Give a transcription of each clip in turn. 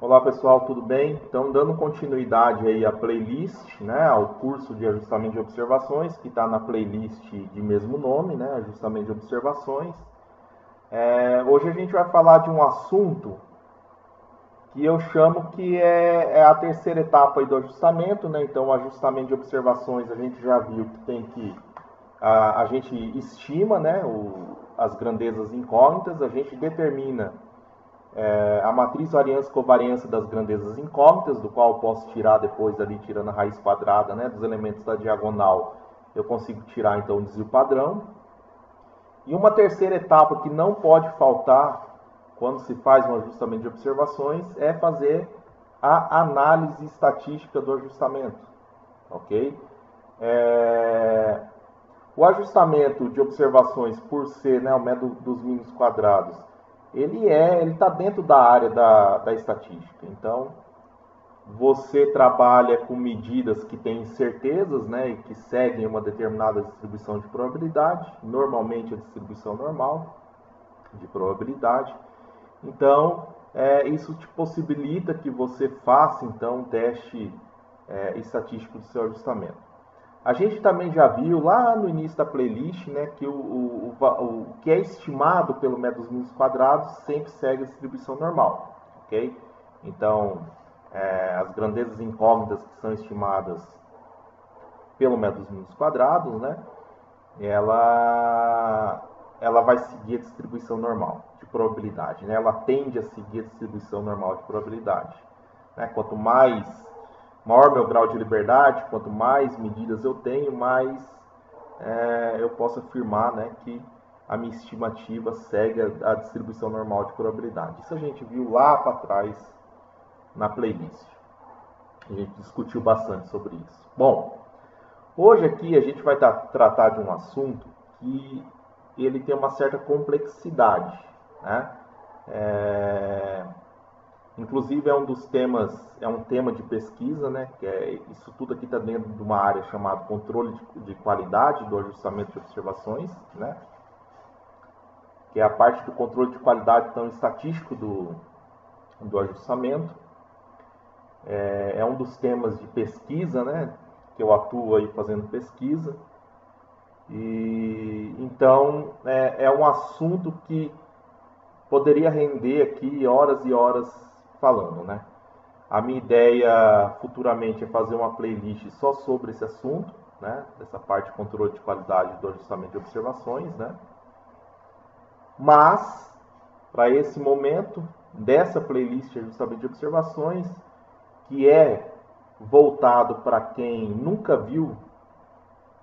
Olá pessoal, tudo bem? Então, dando continuidade aí à playlist, né, ao curso de ajustamento de observações, que está na playlist de mesmo nome, né, ajustamento de observações. Hoje a gente vai falar de um assunto que eu chamo que é a terceira etapa aí do ajustamento, né? Então, o ajustamento de observações a gente já viu que tem que a gente estima, né, as grandezas incógnitas, a gente determina a matriz variância-covariância das grandezas incógnitas, do qual eu posso tirar depois ali, tirando a raiz quadrada, né, dos elementos da diagonal, eu consigo tirar então o desvio padrão. E uma terceira etapa que não pode faltar quando se faz um ajustamento de observações é fazer a análise estatística do ajustamento, ok? O ajustamento de observações por ser, né, o método dos mínimos quadrados, ele está dentro da área da estatística. Então, você trabalha com medidas que têm certezas, né, e que seguem uma determinada distribuição de probabilidade, normalmente a distribuição normal de probabilidade. Então, isso te possibilita que você faça então um teste estatístico do seu ajustamento. A gente também já viu lá no início da playlist, né, que o que é estimado pelo método dos mínimos quadrados sempre segue a distribuição normal, ok? Então, as grandezas incógnitas que são estimadas pelo método dos mínimos quadrados, né, ela, ela vai seguir a distribuição normal de probabilidade, né? Ela tende a seguir a distribuição normal de probabilidade, né? Quanto maior meu grau de liberdade, quanto mais medidas eu tenho, mais eu posso afirmar, né, que a minha estimativa segue a distribuição normal de probabilidade. Isso a gente viu lá para trás na playlist. A gente discutiu bastante sobre isso. Bom, hoje aqui a gente vai tratar de um assunto que ele tem uma certa complexidade, né? É, Inclusive é um dos temas, é um tema de pesquisa, né? Que isso tudo aqui está dentro de uma área chamada controle de qualidade do ajustamento de observações, né? Que é a parte do controle de qualidade tão estatístico do ajustamento. É um dos temas de pesquisa, né? Que eu atuo aí fazendo pesquisa. E então é um assunto que poderia render aqui horas e horas falando, né? A minha ideia futuramente é fazer uma playlist só sobre esse assunto, né? Dessa parte de controle de qualidade do ajustamento de observações, né? Mas, para esse momento, dessa playlist de ajustamento de observações, que é voltado para quem nunca viu,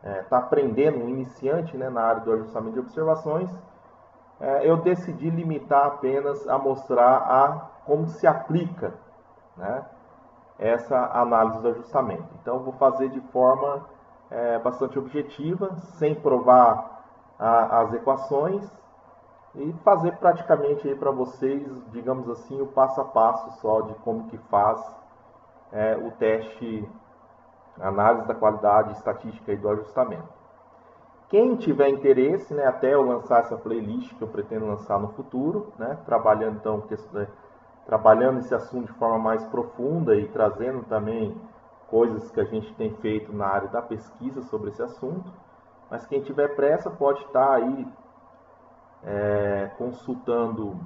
está aprendendo, um iniciante, né, na área do ajustamento de observações, eu decidi limitar apenas a mostrar como se aplica, né, essa análise do ajustamento. Então, vou fazer de forma bastante objetiva, sem provar as equações, e fazer praticamente para vocês, digamos assim, o passo a passo só de como que faz o teste, análise da qualidade estatística e do ajustamento. Quem tiver interesse, né, até eu lançar essa playlist que eu pretendo lançar no futuro, né, trabalhando então trabalhando esse assunto de forma mais profunda e trazendo também coisas que a gente tem feito na área da pesquisa sobre esse assunto. Mas quem tiver pressa pode estar aí consultando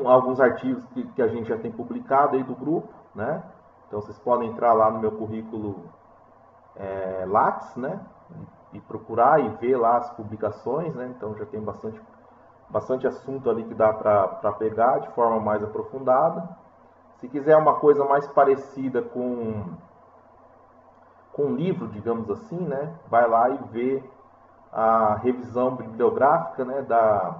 alguns artigos que a gente já tem publicado aí do grupo, né? Então vocês podem entrar lá no meu currículo Lattes, né? E procurar e ver lá as publicações, né? Então já tem bastante assunto ali que dá para pegar de forma mais aprofundada. Se quiser uma coisa mais parecida com um livro, digamos assim, né? Vai lá e vê a revisão bibliográfica, né, da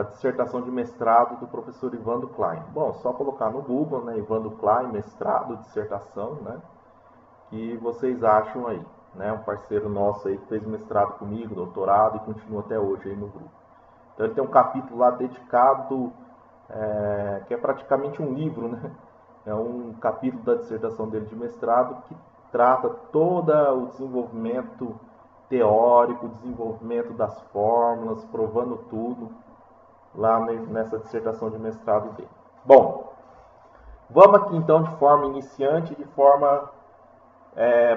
dissertação de mestrado do professor Ivandro Klein. Bom, só colocar no Google, né, Ivandro Klein, mestrado, dissertação, né, que vocês acham aí, né, um parceiro nosso aí que fez mestrado comigo, doutorado e continua até hoje aí no grupo. Então ele tem um capítulo lá dedicado, que é praticamente um livro, né, é um capítulo da dissertação dele de mestrado que trata todo o desenvolvimento teórico, desenvolvimento das fórmulas, provando tudo lá nessa dissertação de mestrado dele. Bom, vamos aqui então de forma iniciante, de forma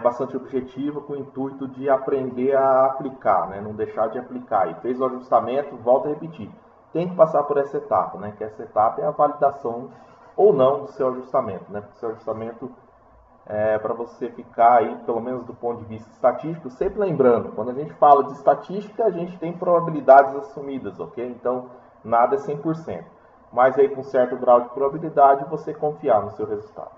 bastante objetiva, com o intuito de aprender a aplicar, né? Não deixar de aplicar. E fez o ajustamento, volta a repetir. Tem que passar por essa etapa, né? Que essa etapa é a validação ou não do seu ajustamento, né? Porque o seu ajustamento para você ficar aí, pelo menos do ponto de vista estatístico, sempre lembrando, quando a gente fala de estatística, a gente tem probabilidades assumidas, ok? Então, nada é 100%. Mas aí, com certo grau de probabilidade, você confiar no seu resultado,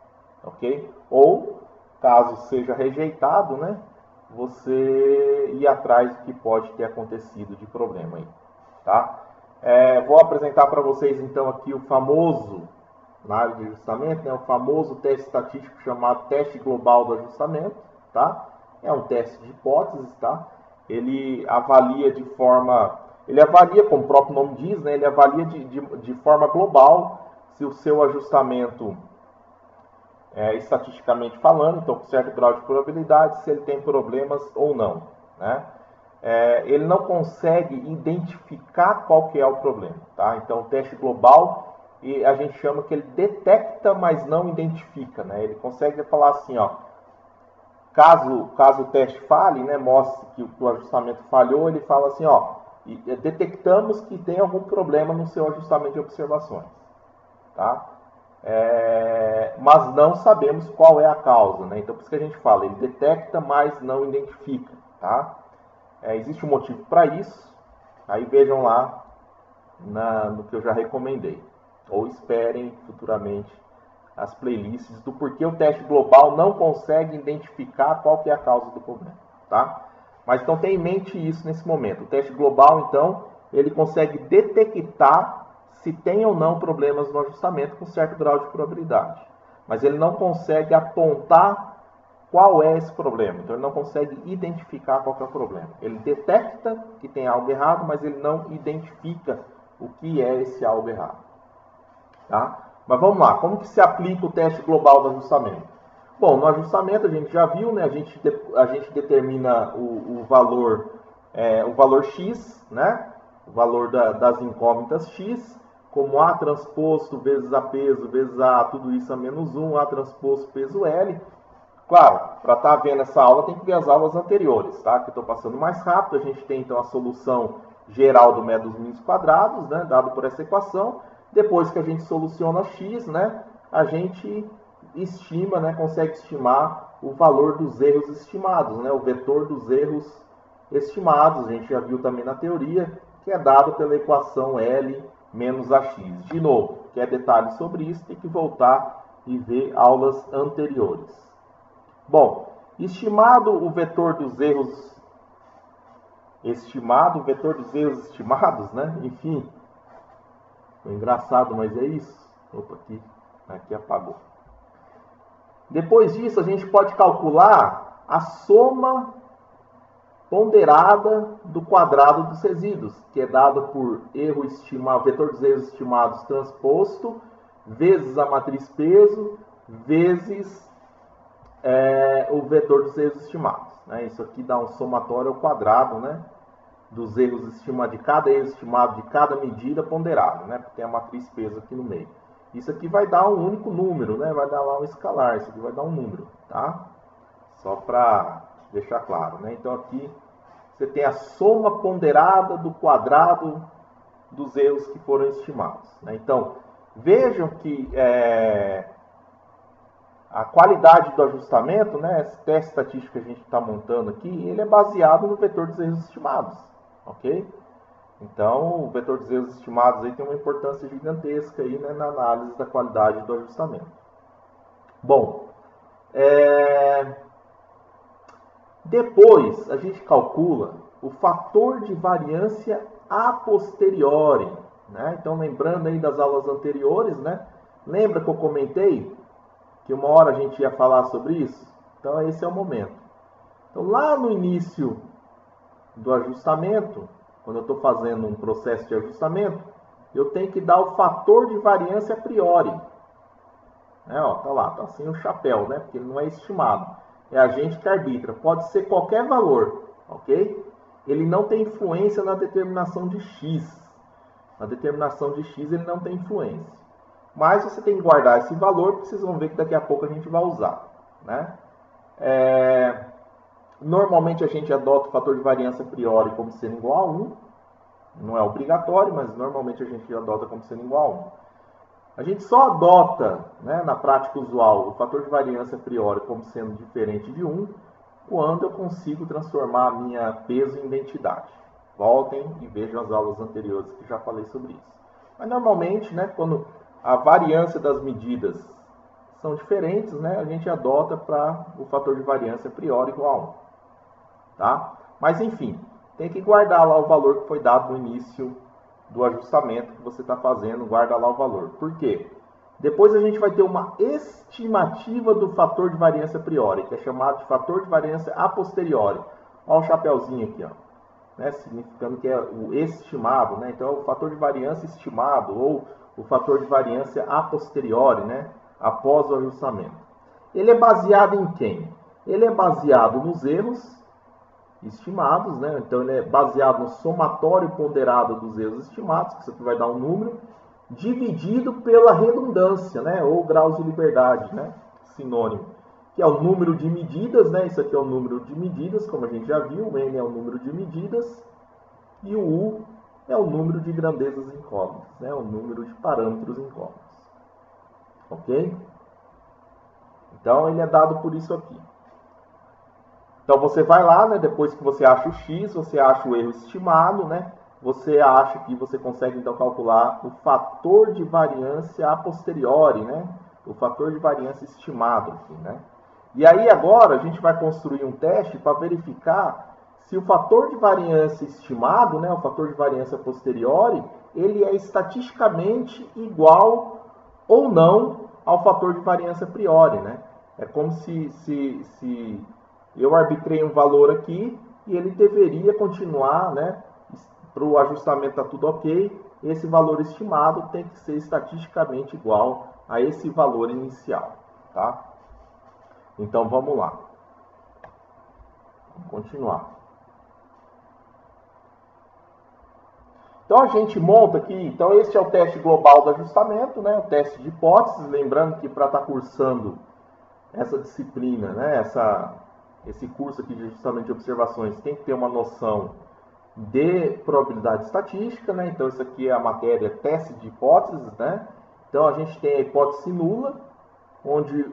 ok? Ou, caso seja rejeitado, né? Você ir atrás do que pode ter acontecido de problema aí, tá? Vou apresentar para vocês, então, aqui o famoso, na área de ajustamento, né, o famoso teste estatístico chamado teste global do ajustamento, tá? É um teste de hipóteses, tá? Ele avalia como o próprio nome diz, né, ele avalia de forma global se o seu ajustamento estatisticamente falando, então com certo grau de probabilidade, se ele tem problemas ou não, né? Ele não consegue identificar qual que é o problema, tá? Então o teste global, e a gente chama que ele detecta, mas não identifica, né? Ele consegue falar assim, ó, caso o teste falhe, né, mostre que o ajustamento falhou, ele fala assim, ó, detectamos que tem algum problema no seu ajustamento de observações, tá? Mas não sabemos qual é a causa, né? Então por isso que a gente fala, ele detecta, mas não identifica, tá? Existe um motivo para isso, aí vejam lá no que eu já recomendei. Ou esperem futuramente as playlists do porquê o teste global não consegue identificar qual que é a causa do problema, tá? Mas então tenha em mente isso nesse momento. O teste global, então, ele consegue detectar se tem ou não problemas no ajustamento com certo grau de probabilidade. Mas ele não consegue apontar qual é esse problema. Então ele não consegue identificar qual que é o problema. Ele detecta que tem algo errado, mas ele não identifica o que é esse algo errado. Tá? Mas vamos lá, como que se aplica o teste global do ajustamento? Bom, no ajustamento a gente já viu, né? A gente determina o valor X, né? O valor das incógnitas X, como A transposto vezes A peso, vezes A tudo isso a menos 1, A transposto peso L. Claro, para estar vendo essa aula tem que ver as aulas anteriores, tá? Que eu estou passando mais rápido. A gente tem então a solução geral do método dos mínimos quadrados, né? Dado por essa equação. Depois que a gente soluciona x, né? A gente estima, né? Consegue estimar o valor dos erros estimados, né? O vetor dos erros estimados. A gente já viu também na teoria, que é dado pela equação L menos AX. De novo, quer detalhes sobre isso, tem que voltar e ver aulas anteriores. Bom, estimado o vetor dos erros estimados, né? Enfim, foi engraçado, mas é isso. Opa, aqui apagou. Depois disso, a gente pode calcular a soma ponderada do quadrado dos resíduos, que é dado por vetor dos erros estimados transposto, vezes a matriz peso, vezes o vetor dos erros estimados. Né? Isso aqui dá um somatório ao quadrado, né? Dos erros estimados, de cada erro estimado, de cada medida ponderado, né? Porque tem a matriz peso aqui no meio. Isso aqui vai dar um único número, né? Vai dar lá um escalar, isso aqui vai dar um número, tá? Só para deixar claro, né? Então aqui você tem a soma ponderada do quadrado dos erros que foram estimados, né? Então, vejam que a qualidade do ajustamento, né? Esse teste estatístico que a gente está montando aqui, ele é baseado no vetor dos erros estimados, ok? Então, o vetor dos erros estimados aí tem uma importância gigantesca aí, né, na análise da qualidade do ajustamento. Bom, depois a gente calcula o fator de variância a posteriori, né? Então, lembrando aí das aulas anteriores, né? Lembra que eu comentei que uma hora a gente ia falar sobre isso? Então, esse é o momento. Então, lá no início do ajustamento, quando eu estou fazendo um processo de ajustamento, eu tenho que dar o fator de variância a priori. Tá lá, tá assim o chapéu, né? Porque ele não é estimado. É a gente que arbitra. Pode ser qualquer valor, ok? Ele não tem influência na determinação de x. Na determinação de x ele não tem influência. Mas você tem que guardar esse valor, porque vocês vão ver que daqui a pouco a gente vai usar, né? Normalmente a gente adota o fator de variância a priori como sendo igual a 1. Não é obrigatório, mas normalmente a gente adota como sendo igual a 1. A gente só adota, né, na prática usual, o fator de variância a priori como sendo diferente de 1 quando eu consigo transformar a minha peso em identidade. Voltem e vejam as aulas anteriores que já falei sobre isso. Mas normalmente, né, quando a variância das medidas são diferentes, né, a gente adota para o fator de variância a priori igual a 1. Tá? Mas enfim, tem que guardar lá o valor que foi dado no início do ajustamento que você está fazendo, guarda lá o valor. Por quê? Depois a gente vai ter uma estimativa do fator de variância a priori, que é chamado de fator de variância a posteriori. Olha o chapeuzinho aqui, ó, né? Significando que é o estimado, né? Então é o fator de variância estimado ou o fator de variância a posteriori, né? Após o ajustamento. Ele é baseado em quem? Ele é baseado nos erros estimados, né? Então ele é baseado no somatório ponderado dos erros estimados, que isso aqui vai dar um número, dividido pela redundância, né? Ou graus de liberdade, né? Sinônimo, que é o número de medidas, né? Isso aqui é o número de medidas, como a gente já viu, o N é o número de medidas e o U é o número de grandezas incógnitas, né? O número de parâmetros incógnitos. Ok? Então ele é dado por isso aqui. Então você vai lá, né, depois que você acha o x, você acha o erro estimado, né, você acha que você consegue então calcular o fator de variância a posteriori, né, o fator de variância estimado aqui, né. E aí agora a gente vai construir um teste para verificar se o fator de variância estimado, né, o fator de variância a posteriori, ele é estatisticamente igual ou não ao fator de variância a priori, né. É como se eu arbitrei um valor aqui e ele deveria continuar, né? Para o ajustamento tá tudo ok, esse valor estimado tem que ser estatisticamente igual a esse valor inicial, tá? Então vamos lá. Vamos continuar. Então a gente monta aqui, então esse é o teste global do ajustamento, né? O teste de hipóteses, lembrando que para estar cursando essa disciplina, né? Esse curso aqui de ajustamento de observações tem que ter uma noção de probabilidade estatística, né? Então isso aqui é a matéria teste de hipóteses, né? Então a gente tem a hipótese nula, onde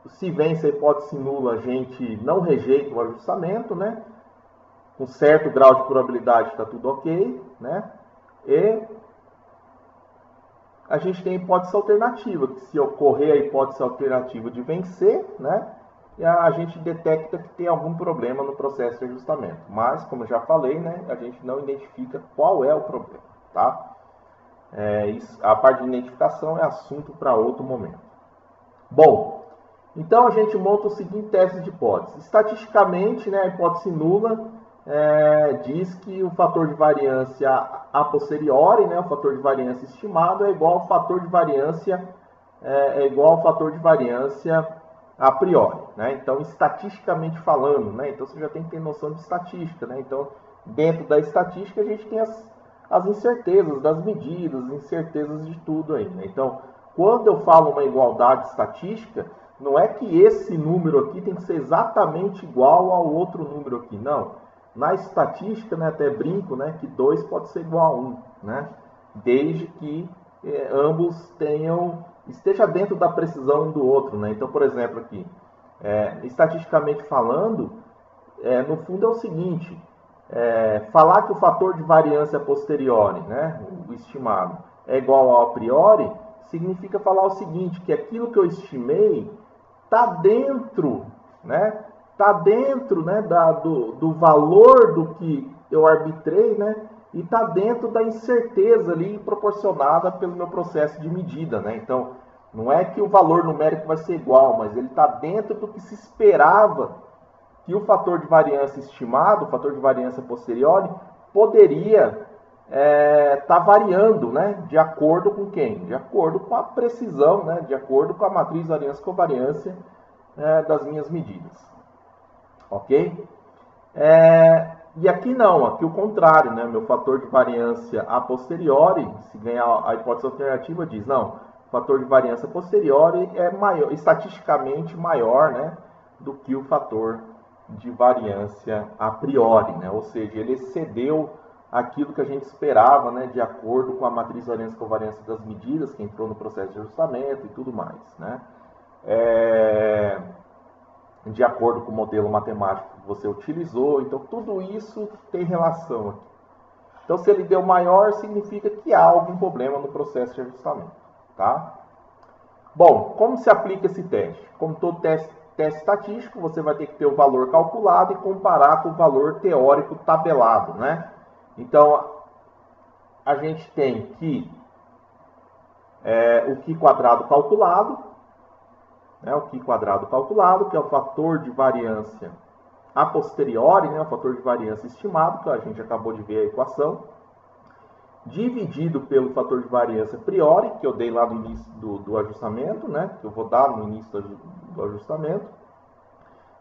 se vence a hipótese nula, a gente não rejeita o ajustamento, né? Com certo grau de probabilidade está tudo ok, né? E a gente tem a hipótese alternativa, que se ocorrer a hipótese alternativa de vencer, né? E a gente detecta que tem algum problema no processo de ajustamento. Mas, como eu já falei, né, a gente não identifica qual é o problema, tá? A parte de identificação é assunto para outro momento. Bom, então a gente monta o seguinte teste de hipótese. Estatisticamente, né, a hipótese nula diz que o fator de variância a posteriori, né, o fator de variância estimado, é igual ao fator de variância a priori, né? Então, estatisticamente falando, né? Então você já tem que ter noção de estatística, né? Então, dentro da estatística a gente tem as incertezas das medidas, incertezas de tudo aí, né? Então, quando eu falo uma igualdade estatística, não é que esse número aqui tem que ser exatamente igual ao outro número aqui, não. Na estatística, né, até brinco, né, que 2 pode ser igual a 1, né? Desde que ambos esteja dentro da precisão um do outro, né? Então, por exemplo, aqui, estatisticamente falando, no fundo é o seguinte, falar que o fator de variância posteriori, né, o estimado, é igual ao a priori, significa falar o seguinte, que aquilo que eu estimei está dentro, né, do valor do que eu arbitrei, né, e está dentro da incerteza ali proporcionada pelo meu processo de medida, né? Então, não é que o valor numérico vai ser igual, mas ele está dentro do que se esperava que o fator de variância estimado, o fator de variância posteriori, poderia estar variando, né? De acordo com quem? De acordo com a precisão, né? De acordo com a matriz variância-covariância das minhas medidas. Ok? E aqui não, aqui o contrário, né? Meu fator de variância a posteriori, se ganhar a hipótese alternativa, diz, não, o fator de variância a posteriori é maior, estatisticamente maior, né, do que o fator de variância a priori, né? Ou seja, ele excedeu aquilo que a gente esperava, né, de acordo com a matriz variância-covariância das medidas, que entrou no processo de ajustamento e tudo mais, né? De acordo com o modelo matemático que você utilizou. Então, tudo isso tem relação aqui. Então, se ele deu maior, significa que há algum problema no processo de ajustamento, tá? Bom, como se aplica esse teste? Como todo teste estatístico, você vai ter que ter o valor calculado e comparar com o valor teórico tabelado, né? Então, a gente tem que o Q quadrado calculado, né? O Q quadrado calculado, que é o fator de variância a posteriori, né? O fator de variância estimado, que a gente acabou de ver a equação, dividido pelo fator de variância a priori, que eu dei lá no início do ajustamento, né? Que eu vou dar no início do ajustamento,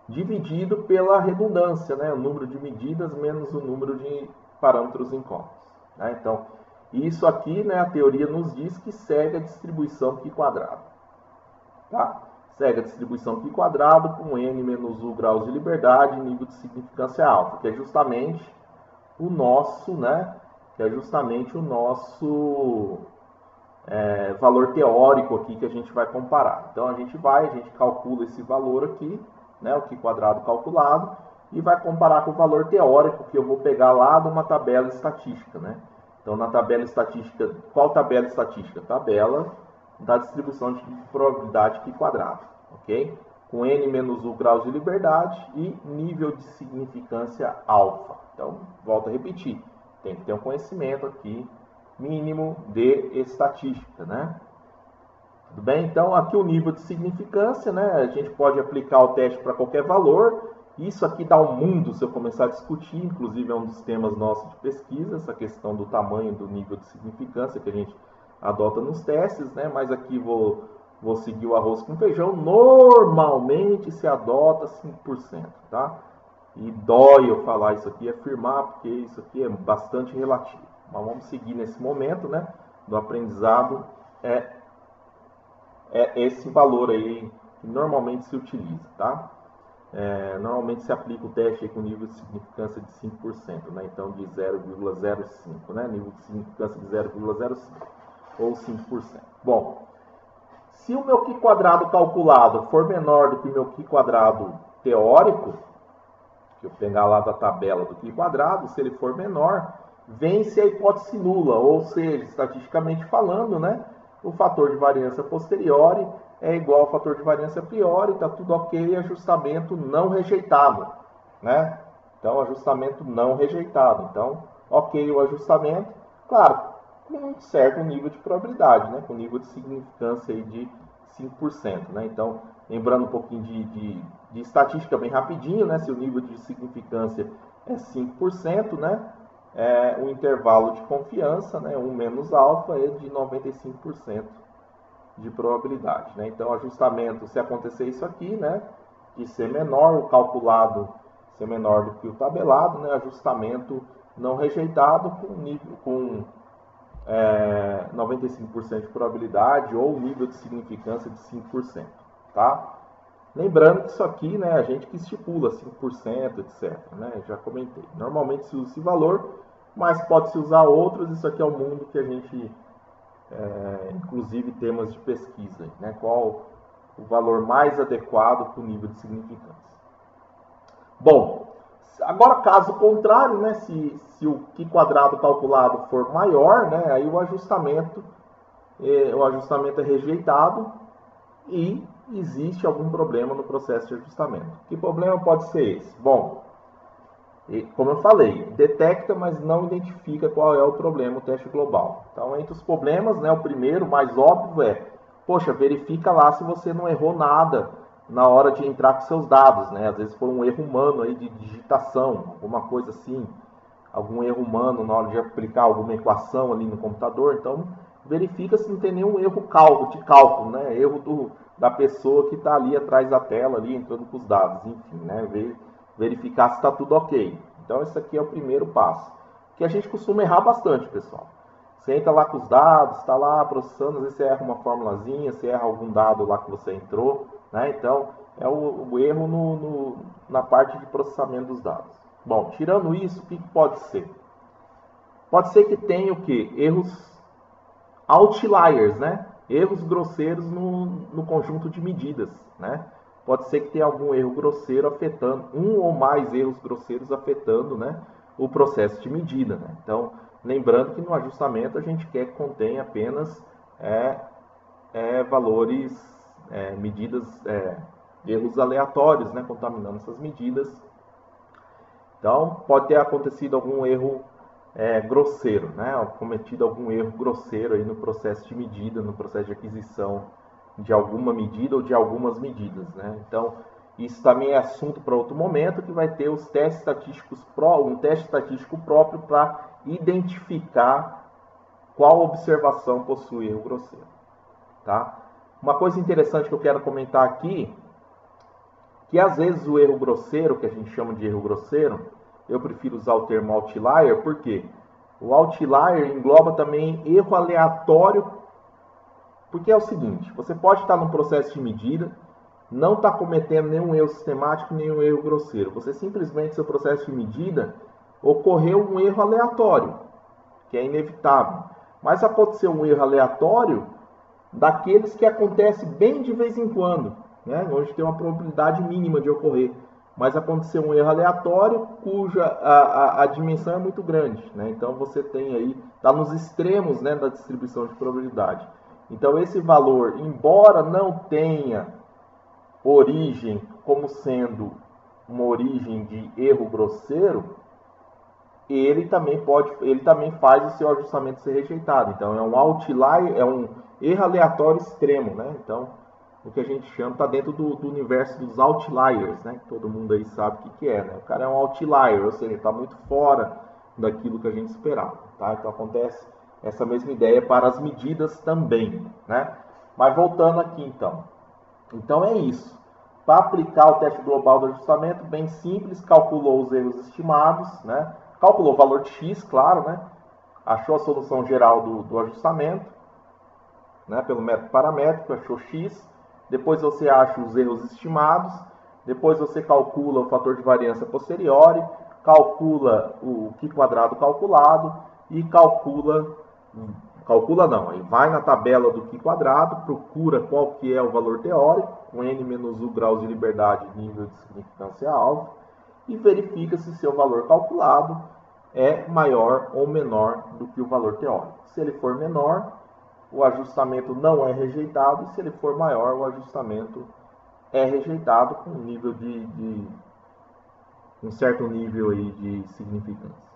dividido pela redundância, né? O número de medidas menos o número de parâmetros incógnitos, né? Então, isso aqui, né, a teoria nos diz que segue a distribuição Q quadrado, tá? Segue a distribuição Q quadrado com n menos u graus de liberdade e nível de significância alfa, que é justamente o nosso, né, valor teórico aqui que a gente vai comparar. Então, a gente calcula esse valor aqui, né, o Q quadrado calculado, e vai comparar com o valor teórico que eu vou pegar lá de uma tabela estatística, né? Então, na tabela estatística, qual tabela estatística? Tabela da distribuição de probabilidade Q quadrado, ok? Com n menos u graus de liberdade e nível de significância alfa. Então, volto a repetir, tem que ter um conhecimento aqui mínimo de estatística, né? Tudo bem? Então, aqui o nível de significância, né? A gente pode aplicar o teste para qualquer valor. Isso aqui dá um mundo se eu começar a discutir, inclusive é um dos temas nossos de pesquisa, essa questão do tamanho do nível de significância que a gente adota nos testes, né? Mas aqui vou seguir o arroz com feijão. Normalmente se adota 5%, tá? E dói eu falar isso aqui, afirmar, porque isso aqui é bastante relativo. Mas vamos seguir nesse momento, né, do aprendizado, é esse valor aí que normalmente se utiliza, tá? Normalmente se aplica o teste aí com nível de significância de 5%, né? Então de 0,05, né? Nível de significância de 0,05 ou 5%. Bom, se o meu Q quadrado calculado for menor do que o meu Q quadrado teórico, que eu pegar lá da tabela do Q quadrado, se ele for menor, vence a hipótese nula, ou seja, estatisticamente falando, né, o fator de variância posteriori é igual ao fator de variância a priori, está tudo ok, ajustamento não rejeitado, né? Então, ajustamento não rejeitado. Então, ok o ajustamento, claro, com um certo nível de probabilidade, né, com nível de significância aí de 5%, né? Então, lembrando um pouquinho de estatística bem rapidinho, né, se o nível de significância é 5%, né, o intervalo de confiança, né, 1 menos alfa, é de 95% de probabilidade, né? Então, ajustamento, se acontecer isso aqui, né, de ser menor, o calculado ser menor do que o tabelado, né, ajustamento não rejeitado com 95% de probabilidade ou nível de significância de 5%, tá? Lembrando que isso aqui, né, a gente que estipula 5%, etc, né, já comentei. Normalmente se usa esse valor, mas pode-se usar outros. Isso aqui é o mundo que a gente, inclusive temas de pesquisa, né, qual o valor mais adequado para o nível de significância. Bom, agora caso contrário, né, se o Q quadrado calculado for maior, né, aí o ajustamento é rejeitado e existe algum problema no processo de ajustamento. Que problema pode ser esse? Bom, como eu falei, detecta, mas não identifica qual é o problema, o teste global. Então, entre os problemas, né, o primeiro, mais óbvio, poxa, verifica lá se você não errou nada na hora de entrar com seus dados, né? Às vezes foi um erro humano aí de digitação, alguma coisa assim, algum erro humano na hora de aplicar alguma equação ali no computador. Então, verifica se não tem nenhum erro de cálculo, né? Erro da pessoa que está ali atrás da tela, ali entrando com os dados, enfim, né? Verificar se está tudo ok. Então, esse aqui é o primeiro passo, que a gente costuma errar bastante, pessoal. Você entra lá com os dados, está lá processando, às vezes você erra uma formulazinha, você erra algum dado lá que você entrou, né? Então, é o erro na parte de processamento dos dados. Bom, tirando isso, o que pode ser? Pode ser que tenha o quê? Erros outliers, né? Erros grosseiros no conjunto de medidas, né? Pode ser que tenha algum erro grosseiro afetando, um ou mais erros grosseiros afetando, né, o processo de medida, né? Então, lembrando que no ajustamento a gente quer que contenha apenas valores, medidas, erros aleatórios, né, contaminando essas medidas. Então, pode ter acontecido algum erro grosseiro, né, cometido algum erro grosseiro aí no processo de medida, no processo de aquisição de alguma medida ou de algumas medidas, né? Então, isso também é assunto para outro momento, que vai ter os testes estatísticos, um teste estatístico próprio para identificar qual observação possui erro grosseiro, tá? Uma coisa interessante que eu quero comentar aqui, que às vezes o erro grosseiro, que a gente chama de erro grosseiro, eu prefiro usar o termo outlier, porque o outlier engloba também erro aleatório, porque é o seguinte, você pode estar num processo de medida, não está cometendo nenhum erro sistemático, nenhum erro grosseiro. Você simplesmente, seu processo de medida, ocorreu um erro aleatório, que é inevitável. Mas aconteceu um erro aleatório daqueles que acontece bem de vez em quando, né? Onde tem uma probabilidade mínima de ocorrer. Mas aconteceu um erro aleatório cuja a dimensão é muito grande, né? Então você tem aí, está nos extremos, né, da distribuição de probabilidade. Então esse valor, embora não tenha origem como sendo uma origem de erro grosseiro, ele também faz o seu ajustamento ser rejeitado. Então é um outlier, é um erro aleatório extremo, né? Então o que a gente chama está dentro do universo dos outliers, né? Todo mundo aí sabe o que é, né? O cara é um outlier, ou seja, ele está muito fora daquilo que a gente esperava, tá? Então acontece essa mesma ideia para as medidas também, né? Mas voltando aqui então. Então é isso. Para aplicar o teste global do ajustamento, bem simples, calculou os erros estimados, né? Calculou o valor de x, claro, né? Achou a solução geral do ajustamento, né? Pelo método paramétrico, achou x. Depois você acha os erros estimados. Depois você calcula o fator de variância posteriori, calcula o Q quadrado calculado e calcula não, aí vai na tabela do Q quadrado, procura qual que é o valor teórico, com n menos u graus de liberdade nível de significância alvo, e verifica se seu valor calculado é maior ou menor do que o valor teórico. Se ele for menor, o ajustamento não é rejeitado, e se ele for maior, o ajustamento é rejeitado com um certo nível aí de significância.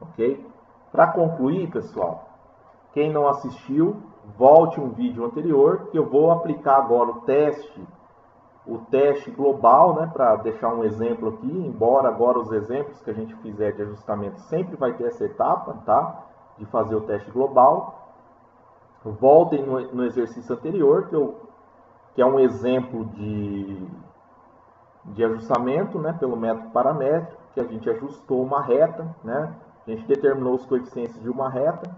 Ok? Para concluir, pessoal, quem não assistiu, volte um vídeo anterior, que eu vou aplicar agora o teste global, né, para deixar um exemplo aqui, embora agora os exemplos que a gente fizer de ajustamento sempre vai ter essa etapa, tá, de fazer o teste global. Voltem no exercício anterior, que é um exemplo de ajustamento, né, pelo método paramétrico, que a gente ajustou uma reta, né, a gente determinou os coeficientes de uma reta,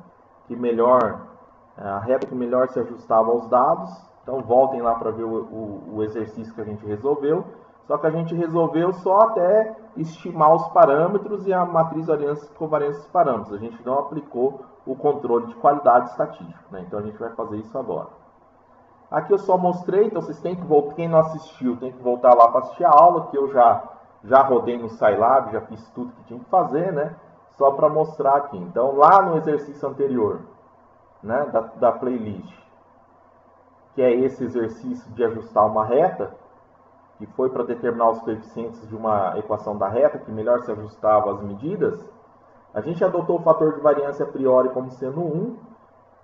a reta que melhor se ajustava aos dados. Então voltem lá para ver o exercício que a gente resolveu. Só que a gente resolveu só até estimar os parâmetros e a matriz variância e covariância dos parâmetros. A gente não aplicou o controle de qualidade estatístico, né? Então a gente vai fazer isso agora. Aqui eu só mostrei, então vocês têm que voltar, quem não assistiu tem que voltar lá para assistir a aula, que eu já rodei no Scilab, já fiz tudo que tinha que fazer, né? Só para mostrar aqui. Então lá no exercício anterior, né, da playlist, que é esse exercício de ajustar uma reta, que foi para determinar os coeficientes de uma equação da reta, que melhor se ajustava às medidas, a gente adotou o fator de variância a priori como sendo 1.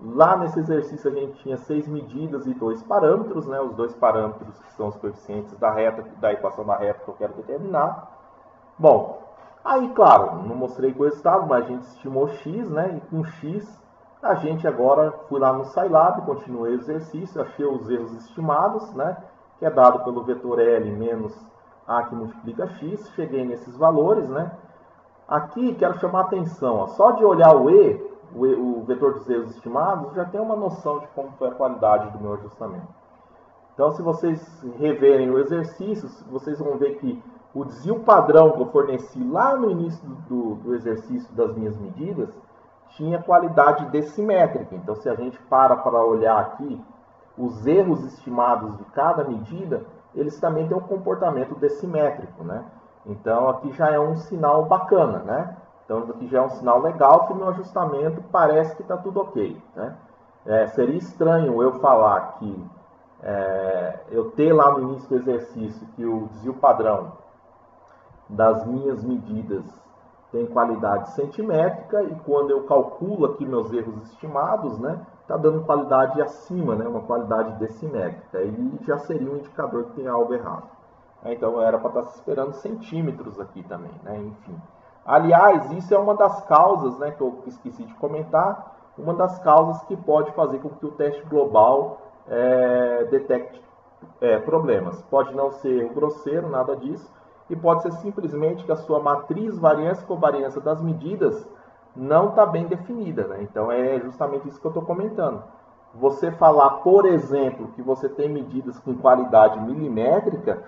Lá nesse exercício a gente tinha 6 medidas e 2 parâmetros, né, os 2 parâmetros que são os coeficientes da reta, da equação da reta que eu quero determinar. Bom, aí claro, não mostrei com o resultado, mas a gente estimou x, né, e com x a gente agora fui lá no Scilab, continuei o exercício, achei os erros estimados, né, que é dado pelo vetor L menos A que multiplica x, cheguei nesses valores, né. Aqui quero chamar a atenção, ó, só de olhar o vetor dos erros estimados, já tem uma noção de como foi a qualidade do meu ajustamento. Então, se vocês reverem o exercício, vocês vão ver que o desvio padrão que eu forneci lá no início do exercício das minhas medidas tinha qualidade decimétrica. Então, se a gente para olhar aqui os erros estimados de cada medida, eles também têm um comportamento decimétrico, né? Então, aqui já é um sinal bacana, né? Então, aqui já é um sinal legal que o meu ajustamento parece que está tudo ok, né? Seria estranho eu falar que eu ter lá no início do exercício que o desvio padrão das minhas medidas tem qualidade centimétrica e quando eu calculo aqui meus erros estimados, né, está dando qualidade acima, né, uma qualidade decimétrica. Aí já seria um indicador que tem algo errado. Então era para estar se esperando centímetros aqui também, né, enfim. Aliás, isso é uma das causas, né, que eu esqueci de comentar, uma das causas que pode fazer com que o teste global detecte problemas. Pode não ser erro grosseiro, nada disso, e pode ser simplesmente que a sua matriz variância e covariância das medidas não está bem definida, né? Então é justamente isso que eu estou comentando. Você falar, por exemplo, que você tem medidas com qualidade milimétrica,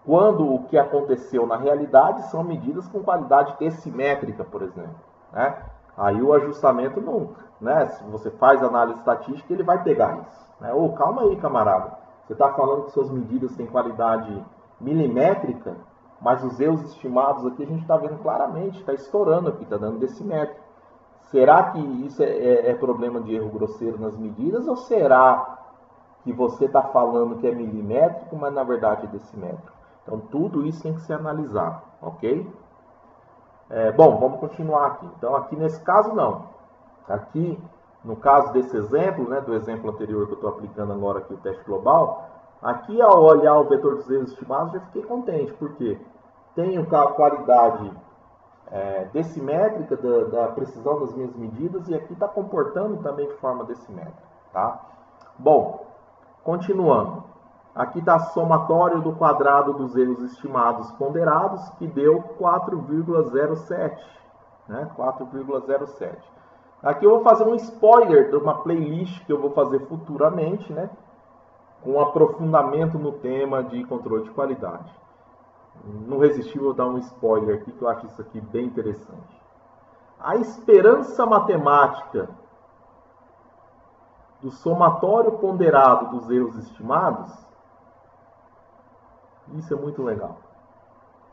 quando o que aconteceu na realidade são medidas com qualidade decimétrica, por exemplo, né? Aí o ajustamento não, né? Se você faz análise estatística, ele vai pegar isso, né? Ô, calma aí, camarada. Você está falando que suas medidas têm qualidade milimétrica, mas os erros estimados aqui a gente está vendo claramente, está estourando aqui, está dando decimétrico. Será que isso é problema de erro grosseiro nas medidas ou será que você está falando que é milimétrico, mas na verdade é decimétrico? Então tudo isso tem que ser analisado, ok? Bom, vamos continuar aqui. Então aqui nesse caso não. Aqui, no caso desse exemplo, né, do exemplo anterior que eu estou aplicando agora aqui o teste global, aqui ao olhar o vetor dos erros estimados já fiquei contente, porque tenho a qualidade decimétrica da precisão das minhas medidas e aqui está comportando também de forma decimétrica, tá? Bom, continuando. Aqui está somatório do quadrado dos erros estimados ponderados, que deu 4,07, né? 4,07. Aqui eu vou fazer um spoiler de uma playlist que eu vou fazer futuramente, né? Com aprofundamento no tema de controle de qualidade. Não resisti, vou dar um spoiler aqui, que eu acho isso aqui bem interessante. A esperança matemática do somatório ponderado dos erros estimados, isso é muito legal.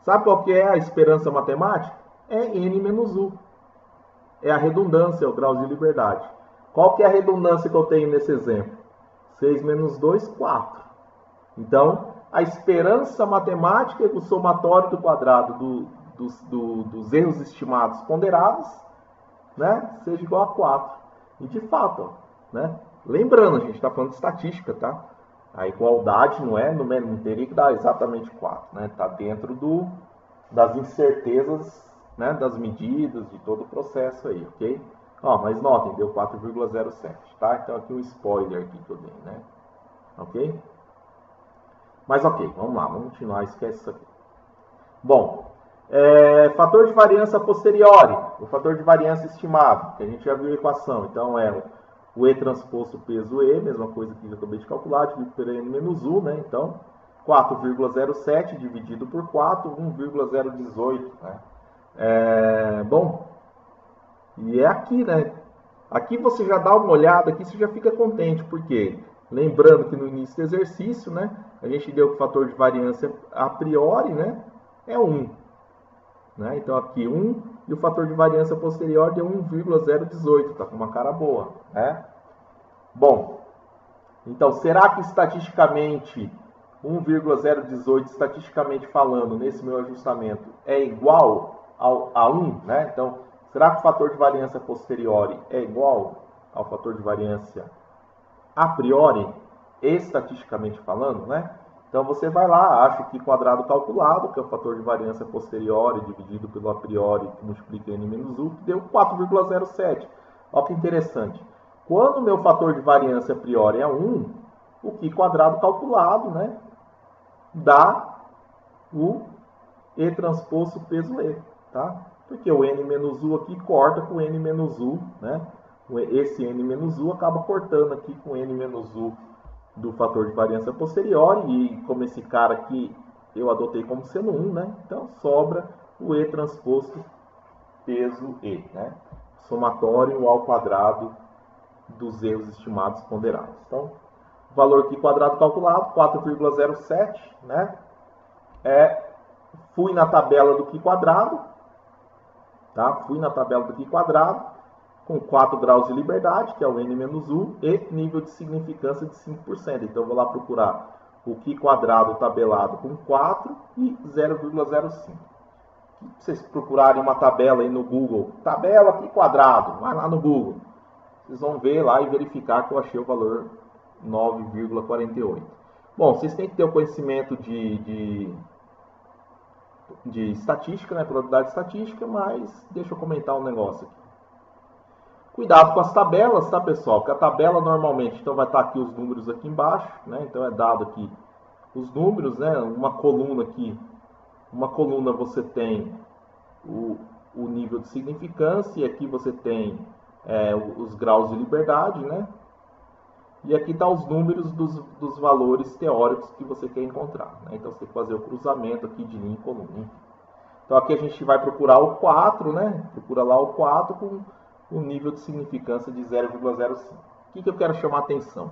Sabe qual que é a esperança matemática? É n menos u. É a redundância, é o grau de liberdade. Qual que é a redundância que eu tenho nesse exemplo? 6 menos 2, 4. Então, a esperança matemática é que o somatório do quadrado dos erros estimados ponderados, né, seja igual a 4. E de fato, ó, né, lembrando, a gente está falando de estatística, tá? A igualdade não teria que dar exatamente 4, né? Está dentro das incertezas, né, das medidas, de todo o processo aí, ok? Ó, mas notem, deu 4,07, tá? Então aqui um spoiler aqui que eu dei, né? Ok? Mas ok, vamos lá, vamos continuar, esquece isso aqui. Bom, fator de variância a posteriori, o fator de variância estimado, que a gente já viu a equação, então é o E transposto peso E, mesma coisa que eu acabei de calcular, dividido por N menos U, né? Então, 4,07 dividido por 4, 1,018, né? Bom, e é aqui, né? Aqui você já dá uma olhada, aqui você já fica contente, porque lembrando que no início do exercício, né, a gente deu que o fator de variância a priori, né, é 1. Né? Então aqui 1 e o fator de variância posterior deu 1,018, tá com uma cara boa, né? Bom, então será que estatisticamente 1,018 estatisticamente falando nesse meu ajustamento é igual a 1, né? Então será que o fator de variância posterior é igual ao fator de variância a priori, estatisticamente falando, né? Então você vai lá, acha que quadrado calculado, que é o fator de variância posterior dividido pelo a priori, que multiplica n menos u, que deu 4,07. Olha que interessante. Quando o meu fator de variância a priori é 1, o que quadrado calculado, né, dá o E transposto peso E, tá? porque o n-u aqui corta com o n-u, né? Esse n-u acaba cortando aqui com o n-u do fator de variância posterior, e como esse cara aqui eu adotei como sendo 1, né? Então sobra o e transposto peso e, né? Somatório ao quadrado dos erros estimados ponderados. Então, valor aqui quadrado calculado, 4,07, né? Fui na tabela do Q quadrado, tá? Fui na tabela do Q quadrado, com 4 graus de liberdade, que é o n-u, e nível de significância de 5%. Então, eu vou lá procurar o Q quadrado tabelado com 4 e 0,05. Se vocês procurarem uma tabela aí no Google, tabela Q quadrado, vai lá no Google, vocês vão ver lá e verificar que eu achei o valor 9,48. Bom, vocês têm que ter o conhecimento de estatística, né, probabilidade estatística, mas deixa eu comentar um negócio aqui. Cuidado com as tabelas, tá, pessoal? Porque a tabela normalmente, então vai estar aqui os números aqui embaixo, né? Então é dado aqui os números, né? Uma coluna aqui, uma coluna você tem o nível de significância, e aqui você tem os graus de liberdade, né? E aqui está os números dos valores teóricos que você quer encontrar, né? Então você tem que fazer o cruzamento aqui de linha e coluna. Então aqui a gente vai procurar o 4, né? Procura lá o 4 com o nível de significância de 0,05. O que eu quero chamar a atenção?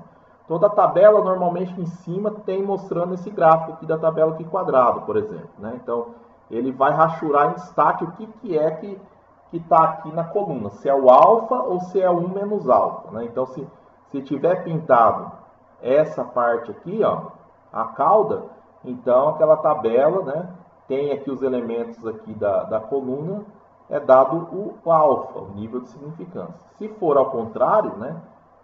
Toda tabela, normalmente em cima, tem mostrando esse gráfico aqui da tabela Q quadrado, por exemplo, né? Então, ele vai rachurar em destaque o que é que está aqui na coluna. Se é o alfa ou se é 1 menos alfa, né? Então, se tiver pintado essa parte aqui, ó, a cauda, então aquela tabela, né, tem aqui os elementos aqui da coluna, é dado o alfa, o nível de significância. Se for ao contrário, né?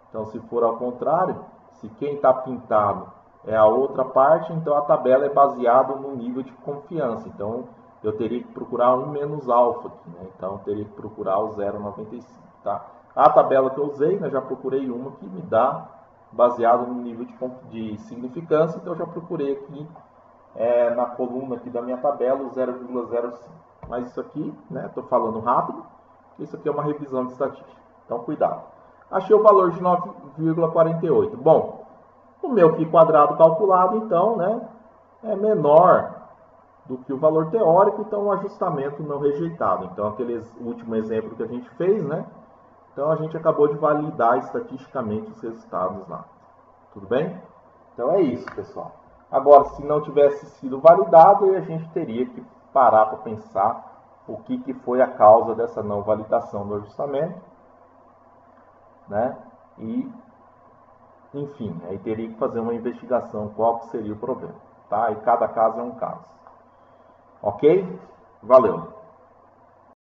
Então, se for ao contrário, se quem está pintado é a outra parte, então a tabela é baseada no nível de confiança. Então, eu teria que procurar 1 menos alfa aqui, né? Então, eu teria que procurar o 0,95, tá? A tabela que eu usei, né, já procurei uma que me dá baseado no nível de significância, então eu já procurei aqui na coluna aqui da minha tabela o 0,05. Mas isso aqui, né, estou falando rápido, isso aqui é uma revisão de estatística. Então, cuidado. Achei o valor de 9,48. Bom, o meu Q quadrado calculado, então, né, é menor do que o valor teórico, então o ajustamento não rejeitado. Então, aquele último exemplo que a gente fez, né, então a gente acabou de validar estatisticamente os resultados lá. Tudo bem? Então é isso, pessoal. Agora, se não tivesse sido validado, a gente teria que parar para pensar o que foi a causa dessa não validação do ajustamento, né? E, enfim, aí teria que fazer uma investigação qual que seria o problema, tá? E cada caso é um caso. Ok? Valeu!